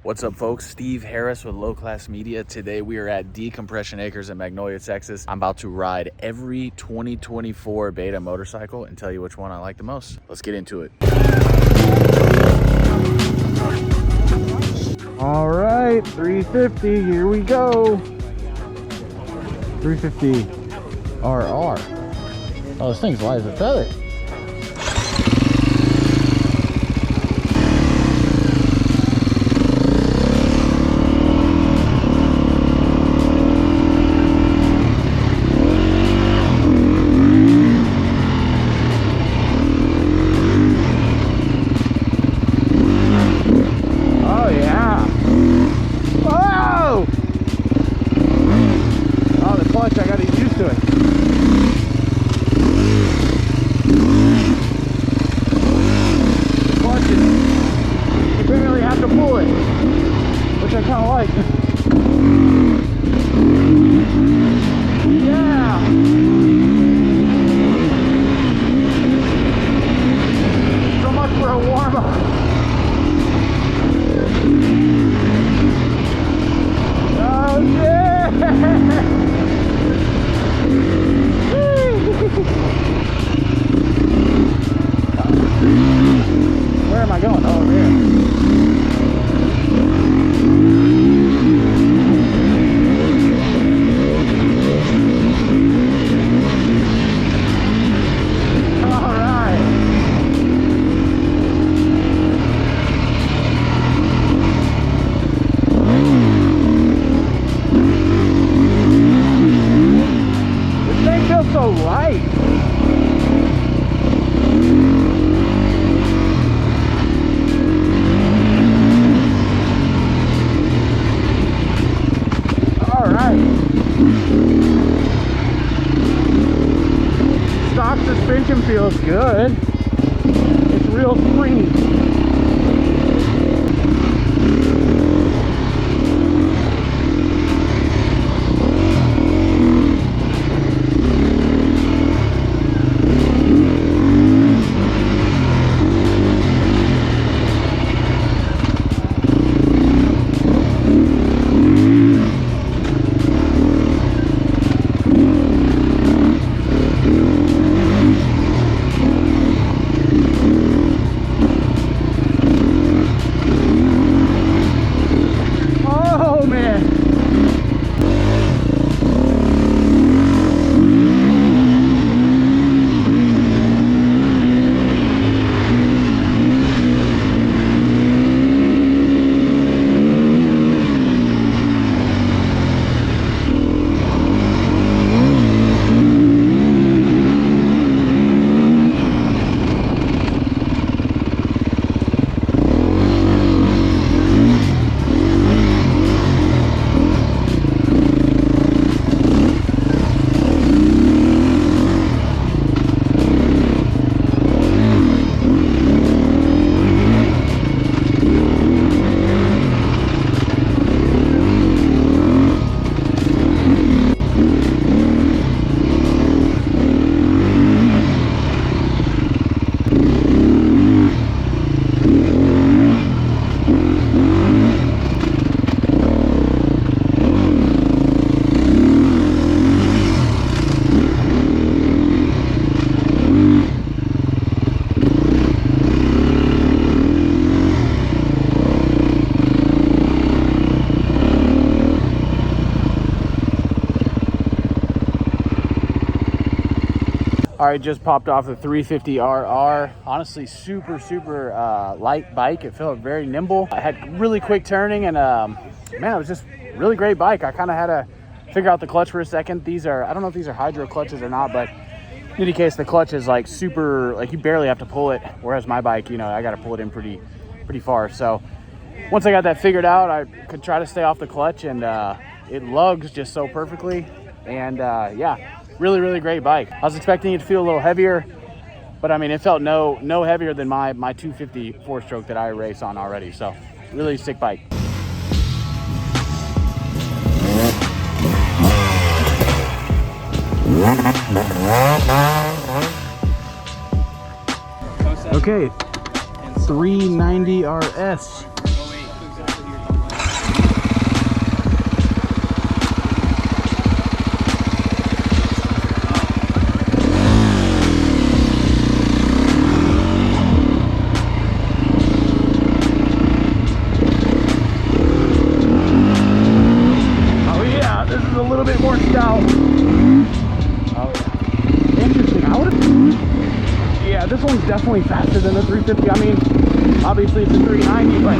What's up, folks? Steve Harris with Low Class Media. Today we are at Decompression Acres in Magnolia, Texas. I'm about to ride every 2024 Beta motorcycle and tell you which one I like the most. Let's get into it. All right, 350, here we go. 350 RR. Oh, this thing's light as a feather. Where am I going? Oh, over here. Stock suspension feels good. It's real springy. All right, just popped off the 350 RR. Honestly, super light bike. It felt very nimble. I had really quick turning, and man, it was just really great bike. I kind of had to figure out the clutch for a second. These are, I don't know if these are hydro clutches or not, but in any case, the clutch is like super, like you barely have to pull it. Whereas my bike, you know, I got to pull it in pretty far. So once I got that figured out, I could try to stay off the clutch, and it lugs just so perfectly. And yeah. Really great bike. I was expecting it to feel a little heavier, but I mean, it felt no heavier than my 250 four-stroke that I race on already. So really sick bike. Okay, 390 RS. definitely faster than the 350. I mean, obviously it's a 390, but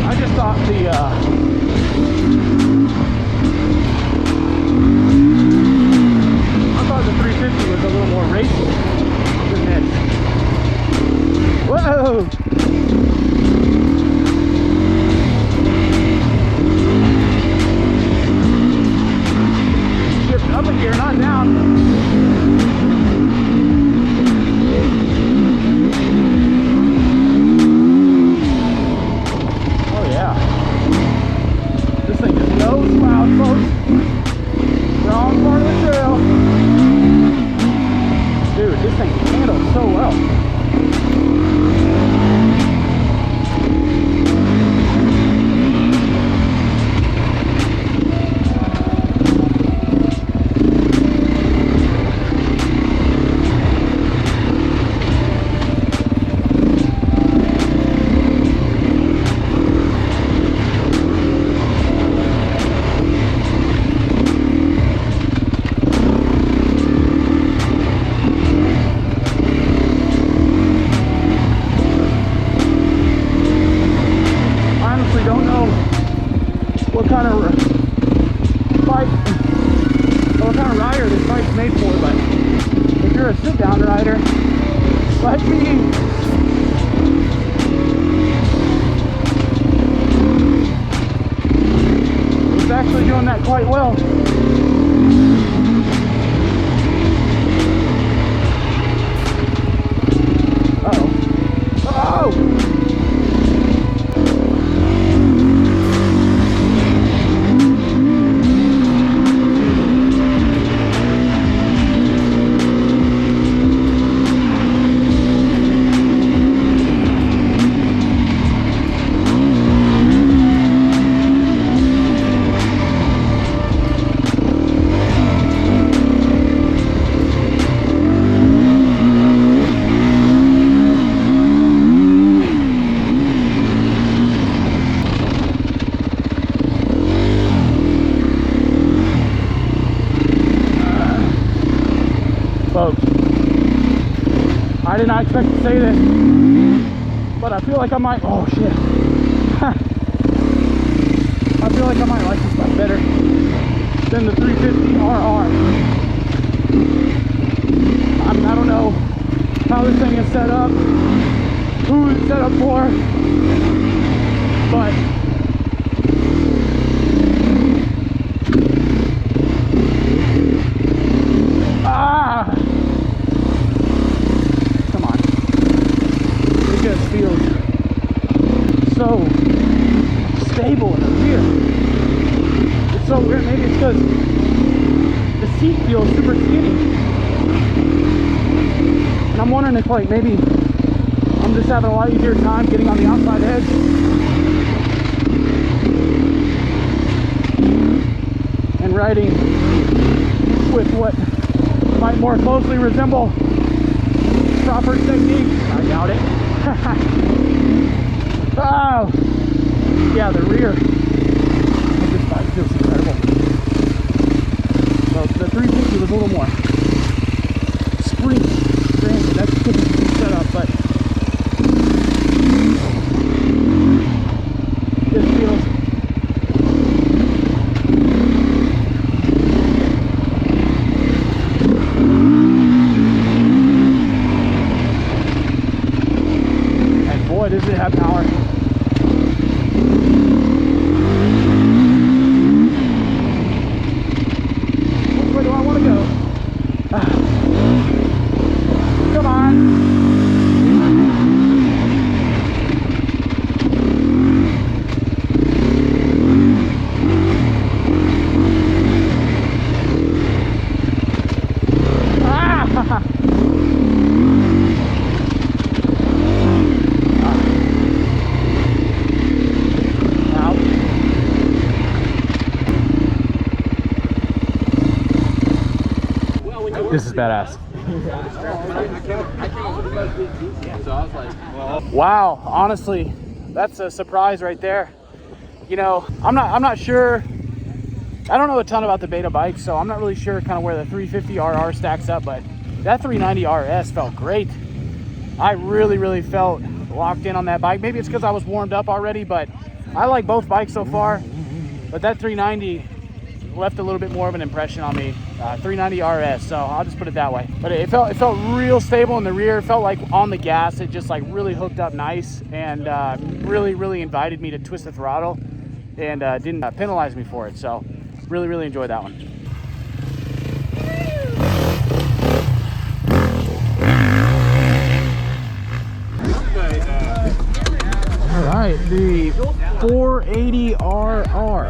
I just thought the I thought the 350 was a little more racy than this. Whoa! Up in here, not down. Oh yeah. This thing is no cloud, folks. Wrong part of the trail. Dude, this thing handles so well. Quite well. Uh-oh. Oh! I did not expect to say this, but I feel like I might, oh shit. I feel like I might like this bike better than the 350RR. I mean, I don't know how this thing is set up, who it's set up for, but feels so stable in the rear. It's so weird. Maybe it's because the seat feels super skinny, and I'm wondering if like maybe I'm just having a lot easier time getting on the outside edge. And riding with what might more closely resemble proper technique. I doubt it. Oh, yeah, the rear of this bike feels incredible. So the 350 was a little more springy. Granted, that's because it's set up, but this feels does it have power? Which way do I want to go? Come on. This is badass. Wow, honestly, that's a surprise right there. You know, I'm not sure I don't know a ton about the Beta bike, so I'm not really sure kind of where the 350RR stacks up, but that 390RS felt great. I really felt locked in on that bike. Maybe it's because I was warmed up already, but I like both bikes so far. But that 390 left a little bit more of an impression on me. 390RS, so I'll just put it that way. But it felt real stable in the rear. It felt like on the gas, it just like really hooked up nice, and really invited me to twist the throttle, and didn't penalize me for it. So really enjoyed that one. All right, the 480RR.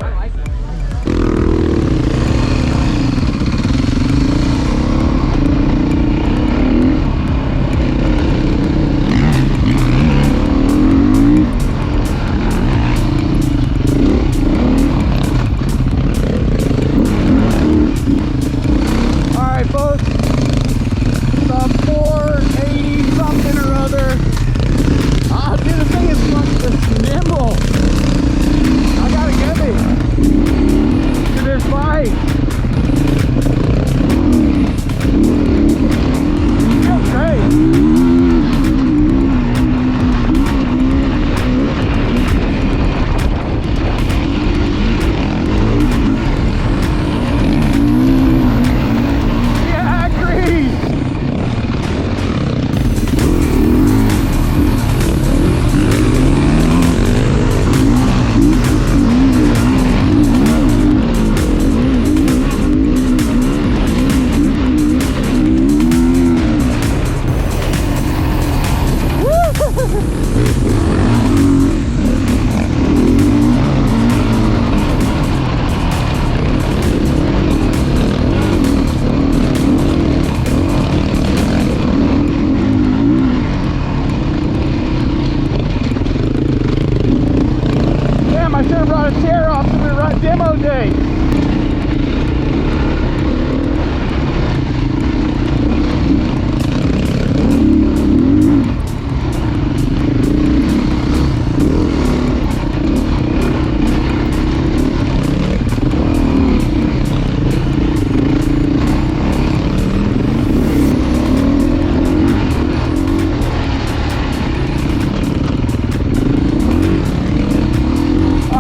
Demo day.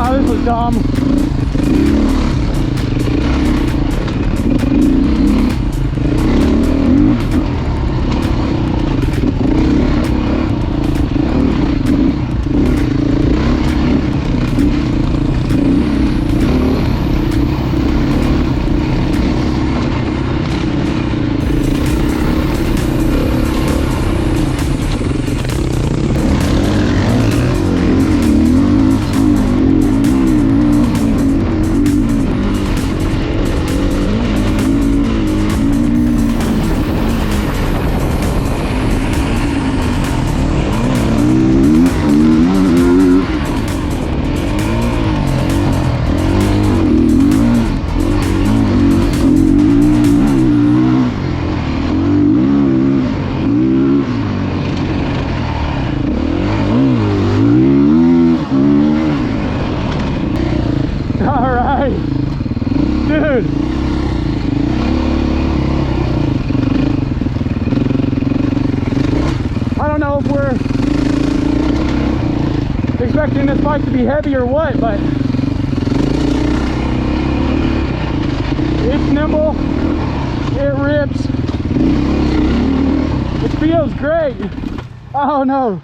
Oh, this was dumb. Dude, I don't know if we're expecting this bike to be heavy or what, but it's nimble, it rips, it feels great. Oh no.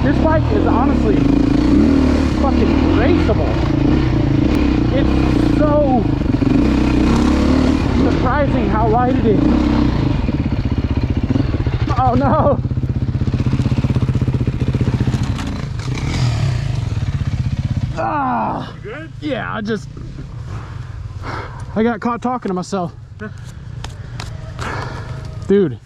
This bike is honestly fucking raceable. It's so surprising how light it is. Oh no! Ah! You good? Yeah, I got caught talking to myself. Dude.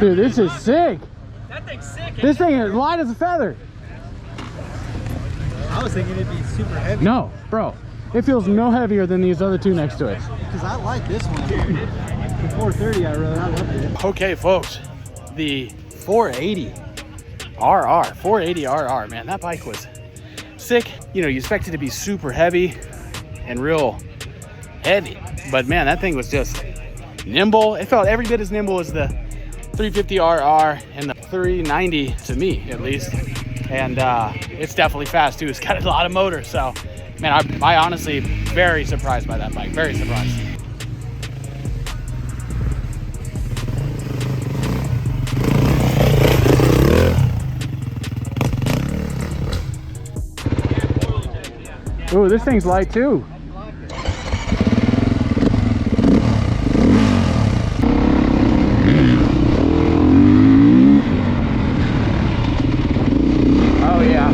Dude, this is sick. That thing's sick. This thing is light as a feather. I was thinking it'd be super heavy. No, bro. It feels no heavier than these other two next to it. Because I like this one. The 430 I rode, I love it. Okay, folks. The 480 RR. 480 RR, man. That bike was sick. You know, you expect it to be super heavy and real heavy. But man, that thing was just nimble. It felt every bit as nimble as the 350 RR and the 390 to me, at least. And it's definitely fast too. It's got a lot of motor. So, man, I honestly very surprised by that bike. Very surprised. Ooh, this thing's light too. Oh yeah.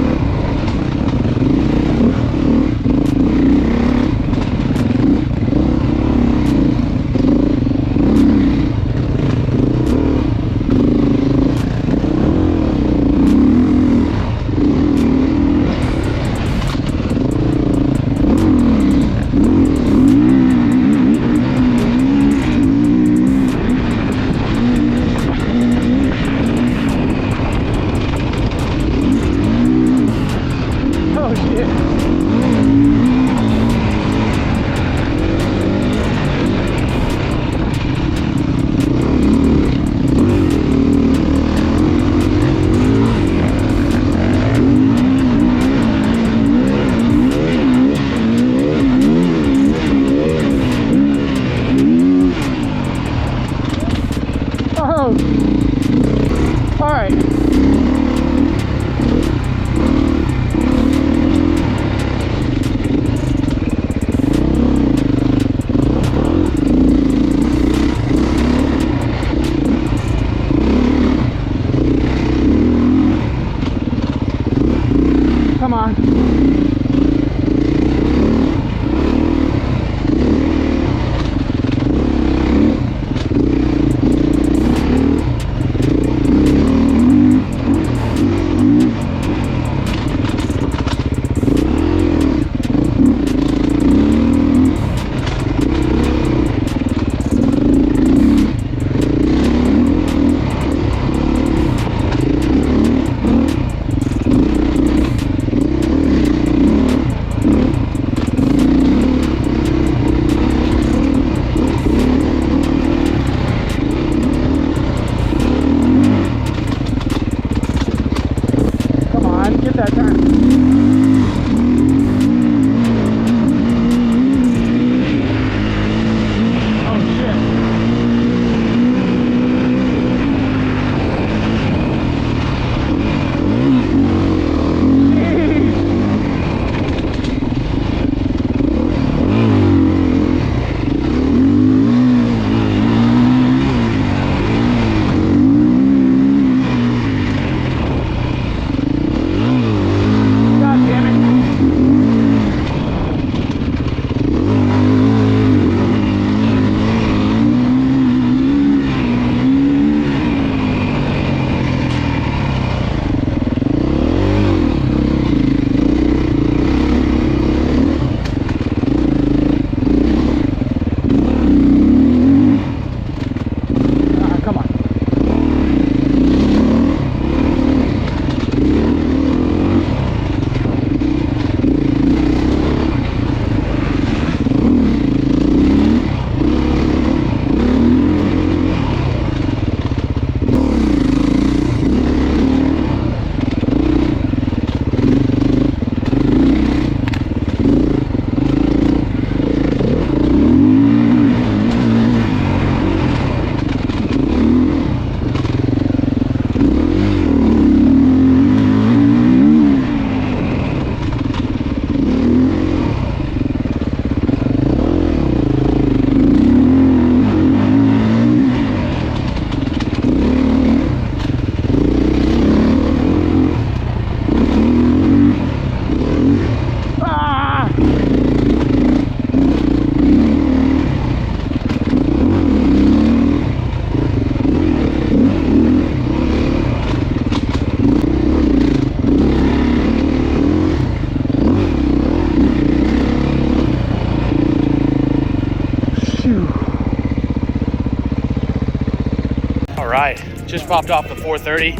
All right, just popped off the 430.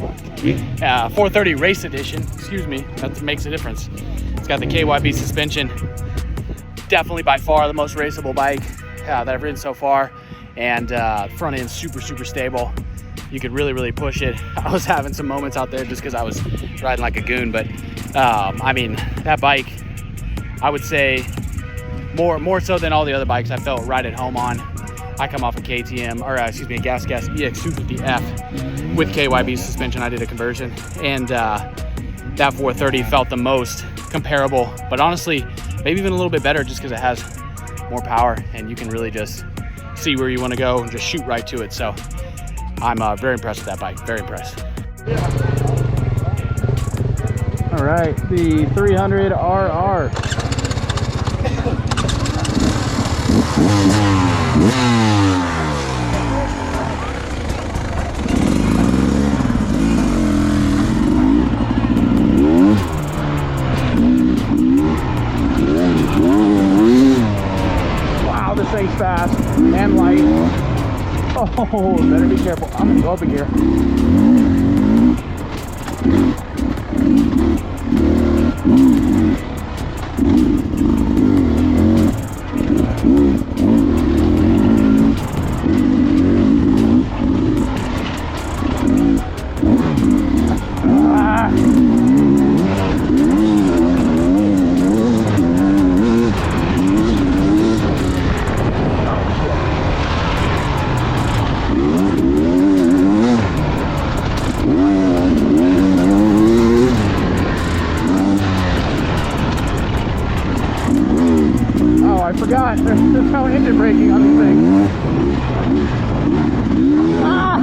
430 race edition, excuse me. That makes a difference. It's got the KYB suspension. Definitely by far the most raceable bike that I've ridden so far. And front end super stable. You could really push it. I was having some moments out there just because I was riding like a goon, but I mean, that bike, I would say more so than all the other bikes I felt right at home on. I come off a KTM, or excuse me, a Gas EX 250F with KYB suspension. I did a conversion, and that 430 felt the most comparable, but honestly, maybe even a little bit better just because it has more power and you can really just see where you want to go and just shoot right to it. So I'm very impressed with that bike, very impressed. All right, the 300 RR. Wow, this thing's fast and light. Oh, better be careful. I'm gonna go up in here. I forgot. There's no engine braking on these things. Ah!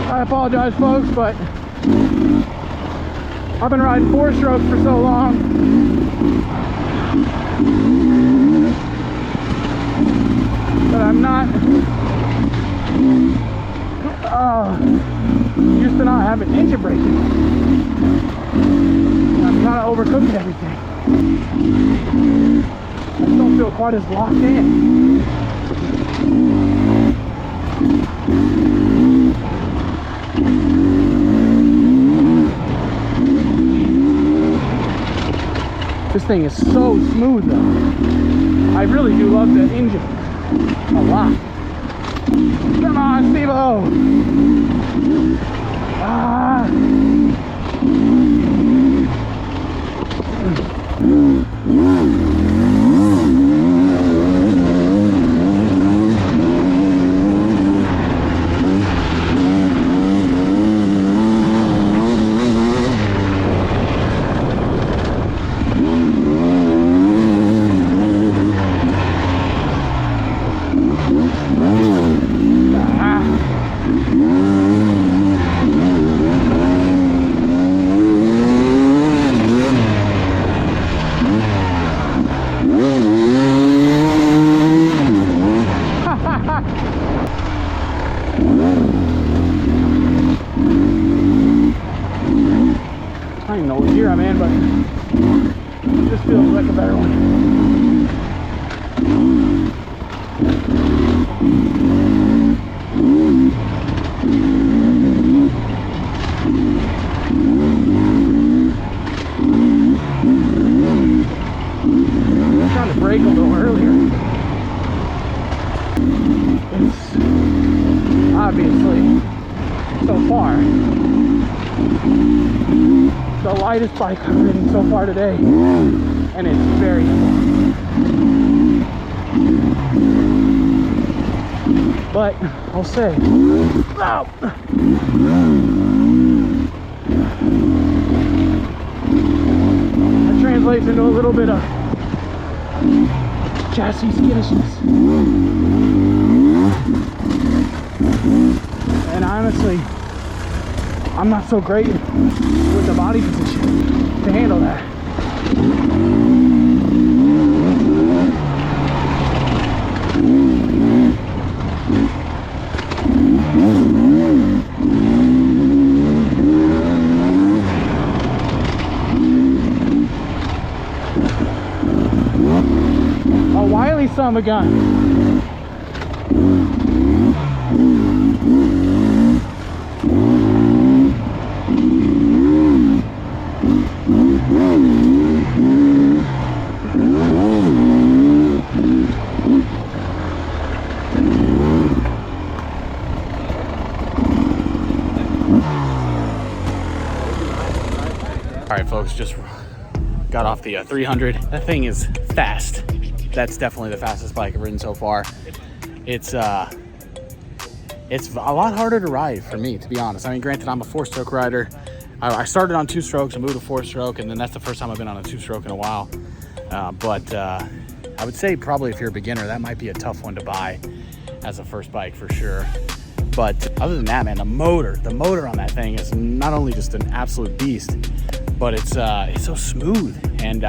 I apologize, folks, but I've been riding 4-strokes for so long. But I'm not used to not having engine braking. I'm kind of overcooking everything. I just don't feel quite as locked in. This thing is so smooth though. I really do love the engine a lot. Come on, Steve-O! Ah! I don't even know what gear I'm in, but it just feels like a better one. I was trying to brake a little earlier. It's obviously so far the lightest bike I've ridden so far today, and it's very nimble. But I'll say, oh, that translates into a little bit of chassis skittishness. I'm not so great with the body position to handle that. A wily son of a gun. All right, folks, just got off the 300. That thing is fast. That's definitely the fastest bike I've ridden so far. It's a lot harder to ride for me, to be honest. I mean, granted, I'm a 4-stroke rider. I started on 2 strokes and moved to 4-stroke, and then that's the first time I've been on a 2-stroke in a while. But I would say probably if you're a beginner, that might be a tough one to buy as a first bike for sure. But other than that, man, the motor on that thing is not only just an absolute beast, but it's so smooth, and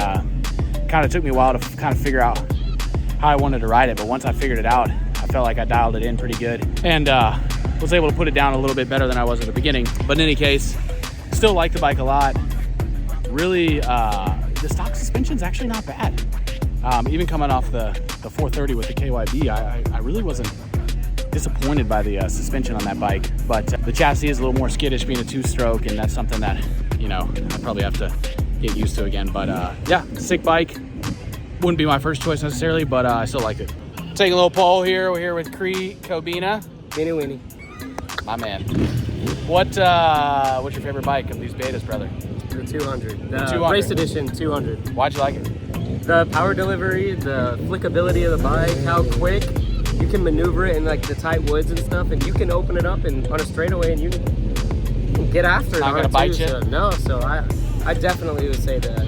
kind of took me a while to kind of figure out how I wanted to ride it. But once I figured it out, I felt like I dialed it in pretty good, and was able to put it down a little bit better than I was at the beginning. But in any case, still like the bike a lot. Really, the stock suspension's actually not bad. Even coming off the 430 with the KYB, I really wasn't disappointed by the suspension on that bike. But the chassis is a little more skittish being a 2-stroke, and that's something that, you know, I probably have to get used to again. But yeah, sick bike. Wouldn't be my first choice necessarily, but I still like it. Taking a little poll here. We're here with Cree Kobina. Weenie weenie. My man. What's your favorite bike of these betas, brother? The 200. The 200. Race Edition 200. Why'd you like it? The power delivery, the flickability of the bike, how quick you can maneuver it in like the tight woods and stuff, and you can open it up and on a straightaway and you can get after it. Not gonna bite you? So, no, so I definitely would say the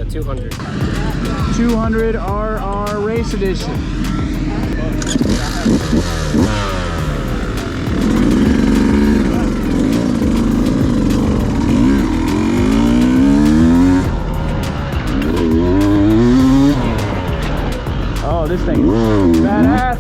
200. 200 RR Race Edition. Oh, this thing is badass.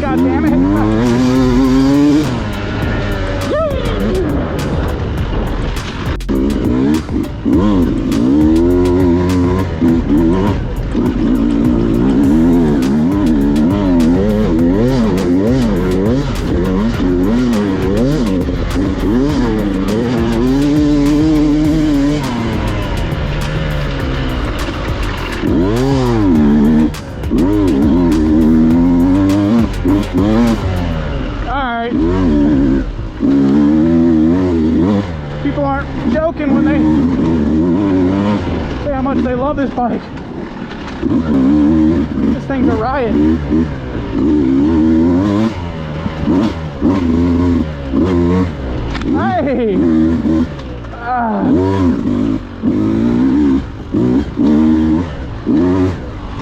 God damn it. People aren't joking when they say how much they love this bike. This thing's a riot. Hey!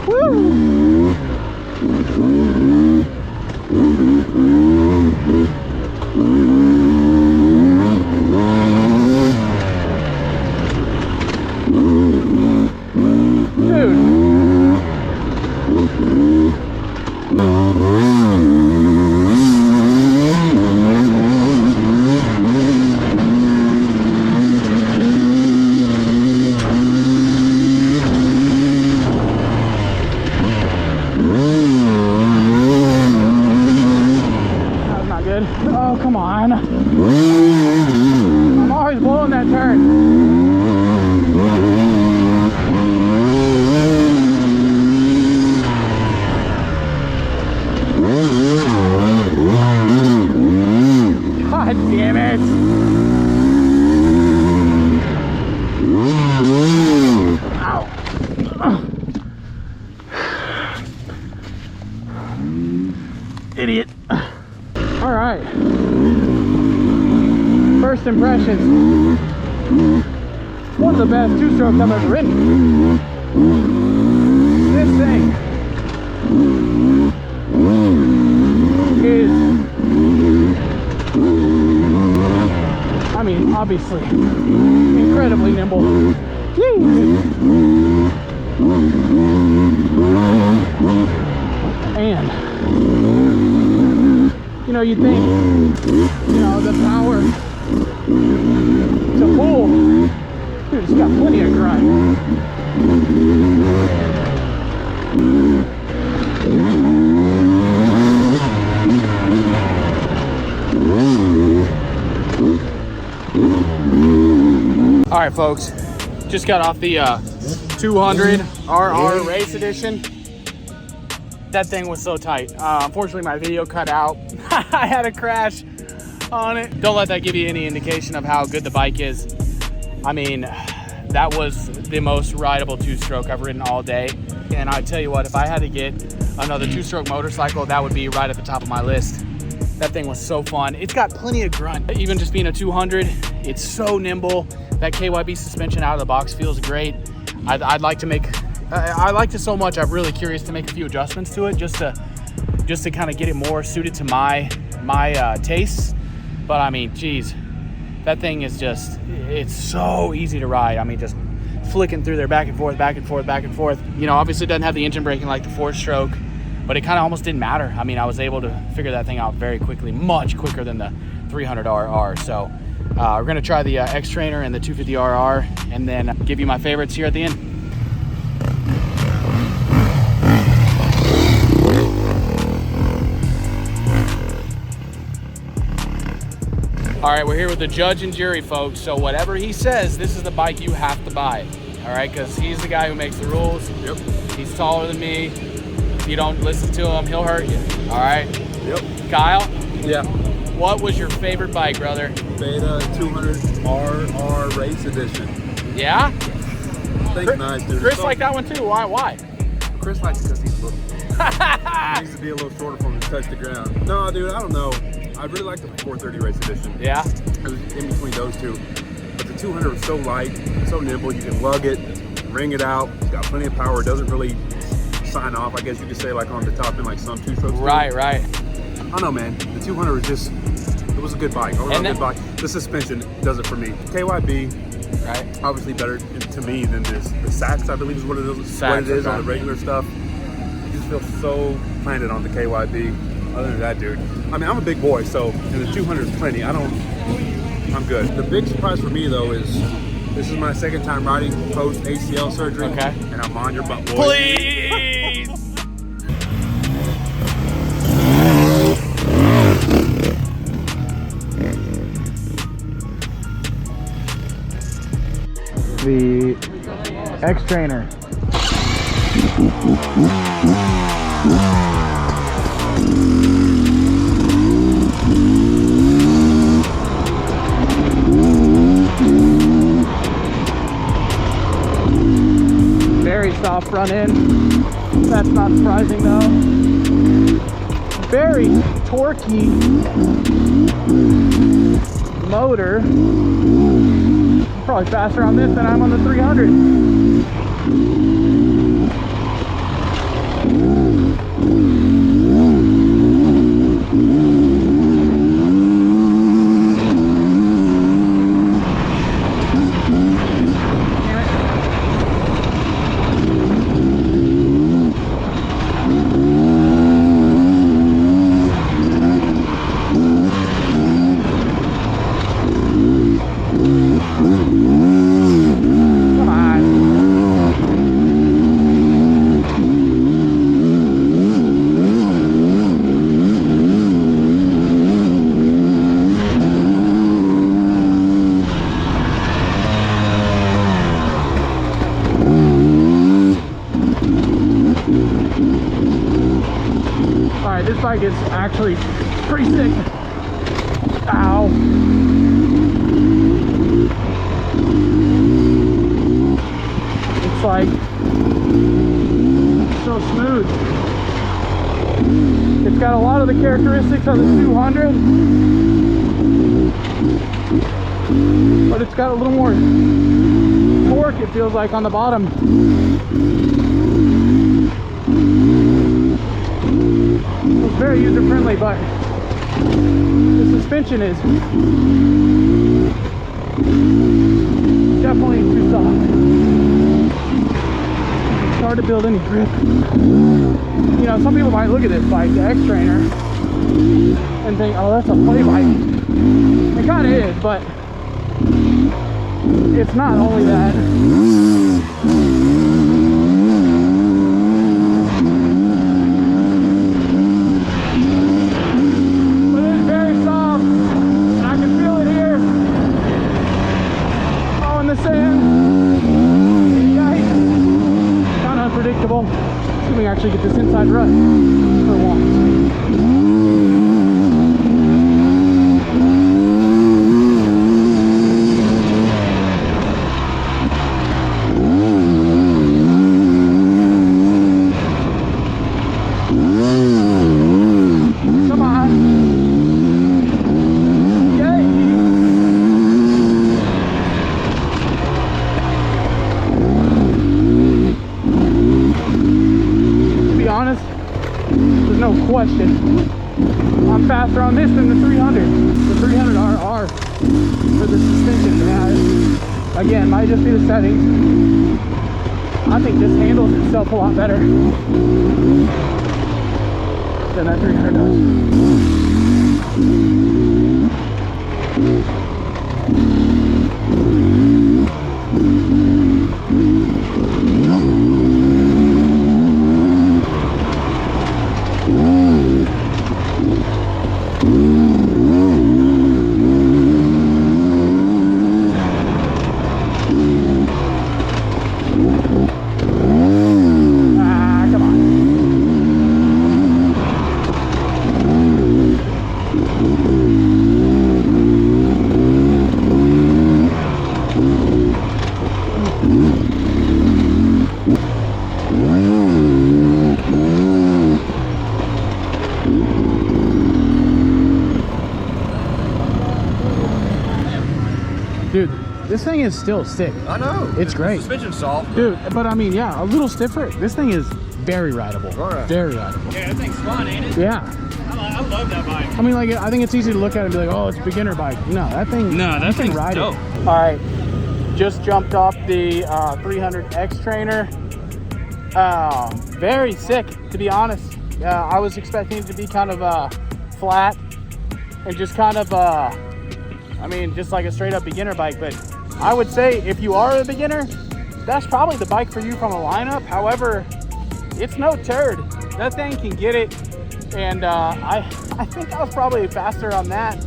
Woo! Oh, come on. I'm always blowing that turn. Idiot. All right. First impressions. One of the best two-strokes I've ever ridden. This thing is, I mean, obviously incredibly nimble. And you know, you'd think, you know, the power to pull, dude, it's got plenty of grind. All right, folks, just got off the 200 RR Race Edition. That thing was so tight. Unfortunately, my video cut out. I had a crash on it. Don't let that give you any indication of how good the bike is. I mean, that was the most rideable two-stroke I've ridden all day. And I tell you what, if I had to get another two-stroke motorcycle, that would be right at the top of my list. That thing was so fun. It's got plenty of grunt. Even just being a 200, it's so nimble. That KYB suspension out of the box feels great. I'd like to make, I liked it so much, I'm really curious to make a few adjustments to it just to kind of get it more suited to my tastes. But I mean, geez, that thing is just, it's so easy to ride. I mean, just flicking through there back and forth, back and forth, back and forth. You know, obviously it doesn't have the engine braking like the 4-stroke, but it kind of almost didn't matter. I mean, I was able to figure that thing out very quickly, much quicker than the 300 RR. So we're gonna try the X-trainee and the 250 RR and then give you my favorites here at the end. All right, we're here with the judge and jury, folks. So whatever he says, this is the bike you have to buy. All right, because he's the guy who makes the rules. Yep. He's taller than me. If you don't listen to him, he'll hurt you. All right? Yep. Kyle? Yeah. What was your favorite bike, brother? Beta 200 RR Race Edition. Yeah? Thing's nice, dude. Chris liked that one too. Why? Chris likes it because he's little. He needs to be a little shorter for him to touch the ground. No, dude, I don't know. I really like the 430 Race Edition. Yeah? It was in between those two. But the 200 was so light, so nimble. You can lug it, ring it out. It's got plenty of power. It doesn't really sign off, I guess you could say, like on the top end, like some two-strokes. Right. I don't know, man. The 200 was just, it was a good bike. Good bike. The suspension does it for me. KYB, right? Obviously better to me than this. The Sax, I believe, is what it is. On the regular stuff. You just feel so planted on the KYB. Other than that, dude, I mean, I'm a big boy, so, and the 200 is plenty. I'm good. The big surprise for me, though, is this is my second time riding post ACL surgery. Okay. And I'm on your butt, boy. Please! The X-trainee. Very soft front end. That's not surprising though. Very torquey motor. Probably faster on this than I'm on the 300. This bike is actually pretty sick. Ow. It's like so smooth. It's got a lot of the characteristics of the 200, but it's got a little more torque, it feels like, on the bottom. It's very user friendly, but the suspension is definitely too soft. It's hard to build any grip. You know, some people might look at this bike, the X-trainer, and think, oh, that's a play bike. It kind of is, but it's not only that. But it's very soft, and I can feel it here. Oh, in the sand. Yikes. Kind of unpredictable. Let's see if we can actually get this inside rut for once. Question. I'm faster on this than the 300. The 300 RR for the suspension. Yeah, again, might just be the settings. I think this handles itself a lot better than that 300 does. Dude, this thing is still sick. I know. It's great. Suspension's soft. Dude, but I mean, yeah, a little stiffer. This thing is very rideable. All right. Very rideable. Yeah, that thing's fun, ain't it? Yeah. I love that bike. I mean, like, I think it's easy to look at it and be like, oh, it's a beginner bike. No, that thing. No, that thing's ride dope. All right, just jumped off the 300 X-trainer. Very sick, to be honest. I was expecting it to be kind of flat and just kind of, I mean, just like a straight up beginner bike. But I would say if you are a beginner, that's probably the bike for you from a lineup. However, it's no turd. That thing can get it. And I think I was probably faster on that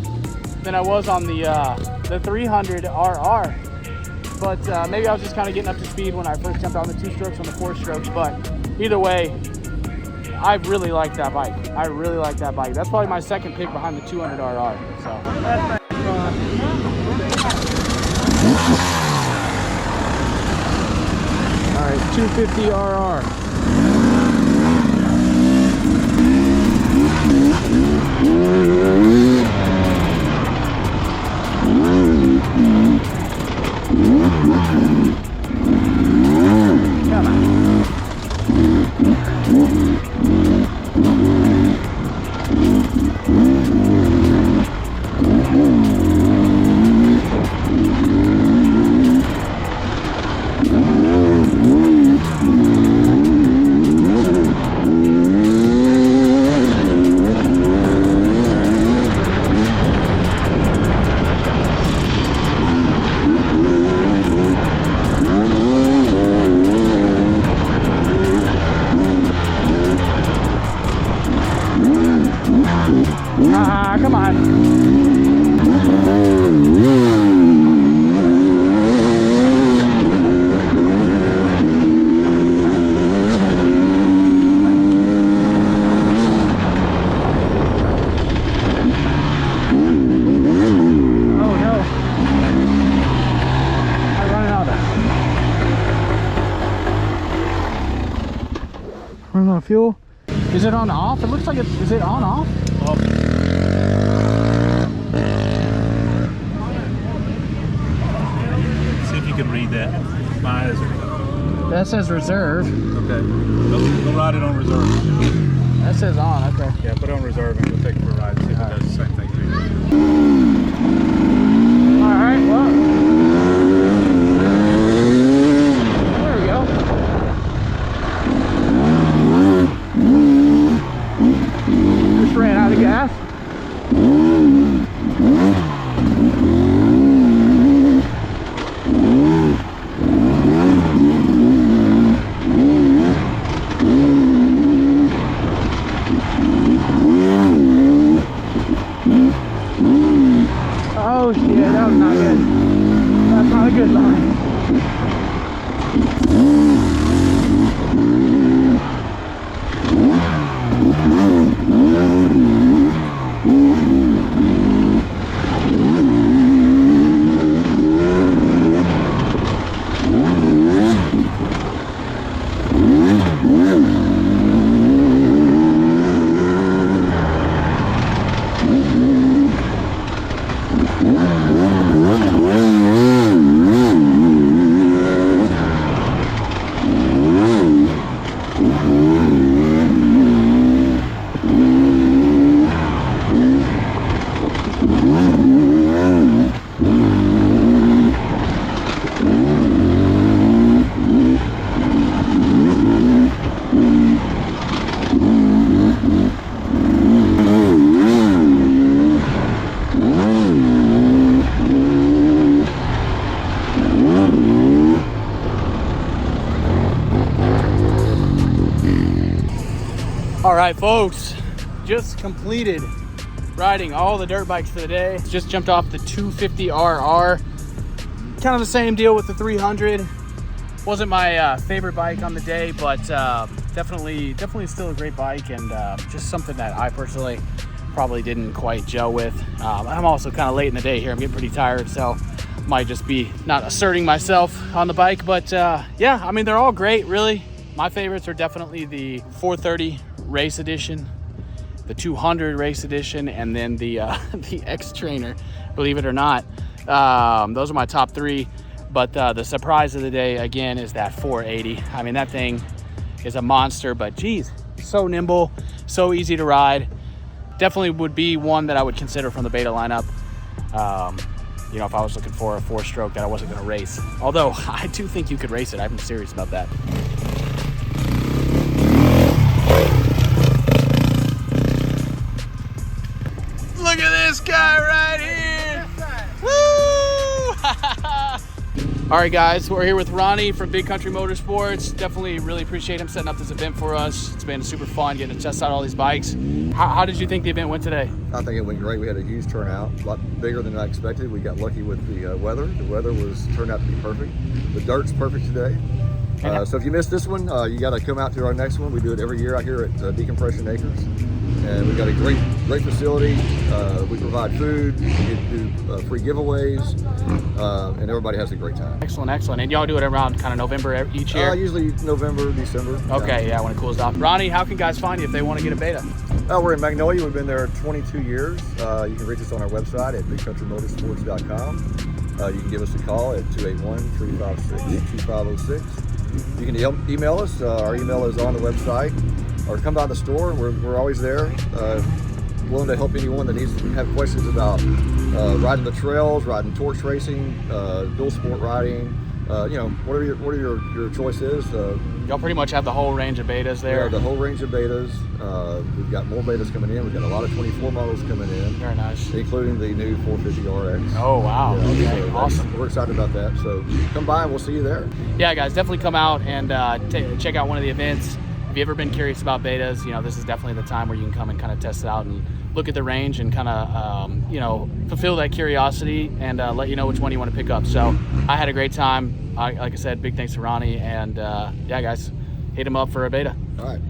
than I was on the 300 RR. But maybe I was just kind of getting up to speed when I first jumped on the 2-strokes on the 4-strokes. But either way, I really like that bike. I really like that bike. That's probably my second pick behind the 200 RR. So. All right, 250 RR. Come on. Come on. Oh no. I'm running out of fuel. Is Is it on off? It looks like it. Is it on off? Oh. See if you can read that. My eyes are. That says reserve. Okay. Go ride it on reserve. That says on. Okay. Yeah, put it on reserve and we'll take it for a ride. See if it does the same thing to you. All right. Well. There we go. Just ran out of gas. Oh shit, that was not good. That's not a good line. All right, folks, just completed riding all the dirt bikes for the day. Just jumped off the 250RR. Kind of the same deal with the 300. Wasn't my favorite bike on the day, but definitely still a great bike, and just something that I personally probably didn't quite gel with. I'm also kind of late in the day here. I'm getting pretty tired, so might just be not asserting myself on the bike. But yeah, I mean, they're all great, really. My favorites are definitely the 430 race edition, the 200 race edition, and then the X-trainee, believe it or not. Those are my top three. But the surprise of the day, again, is that 480. I mean, that thing is a monster, but geez, so nimble, so easy to ride. Definitely would be one that I would consider from the Beta lineup. You know, if I was looking for a 4-stroke that I wasn't going to race. Although, I do think you could race it. I'm serious about that. Look at this guy right here. Woo! All right, guys, we're here with Ronnie from Big Country Motorsports. Definitely really appreciate him setting up this event for us. It's been super fun getting to test out all these bikes. How did you think the event went today? I think it went great. We had a huge turnout, a lot bigger than I expected. We got lucky with the weather. The weather turned out to be perfect. The dirt's perfect today. So if you missed this one, you got to come out to our next one. We do it every year out here at Decompression Acres. And we've got a great facility. We provide food, we do free giveaways, and everybody has a great time. Excellent, excellent. And y'all do it around kind of November each year? Usually November, December. Okay, yeah, when it cools off. Ronnie, how can guys find you if they want to get a Beta? We're in Magnolia. We've been there 22 years. You can reach us on our website at bigcountrymotorsports.com. You can give us a call at 281-356-2506. You can email us. Our email is on the website. Or come by the store. We're always there, willing to help anyone that needs to have questions about riding the trails, riding torch racing, dual sport riding. You know, whatever your choice is. Y'all pretty much have the whole range of Betas there. Yeah, the whole range of Betas. We've got more Betas coming in. We've got a lot of 24 models coming in. Very nice. Including the new 450 RX. Oh, wow. Yeah, Okay, so awesome. We're excited about that. So come by and we'll see you there. Yeah, guys, definitely come out and check out one of the events. If you've ever been curious about Betas, you know, this is definitely the time where you can come and kind of test it out and look at the range and kind of, you know, fulfill that curiosity and let you know which one you want to pick up. So I had a great time. Like I said, big thanks to Ronnie. And yeah, guys, hit him up for a Beta. All right.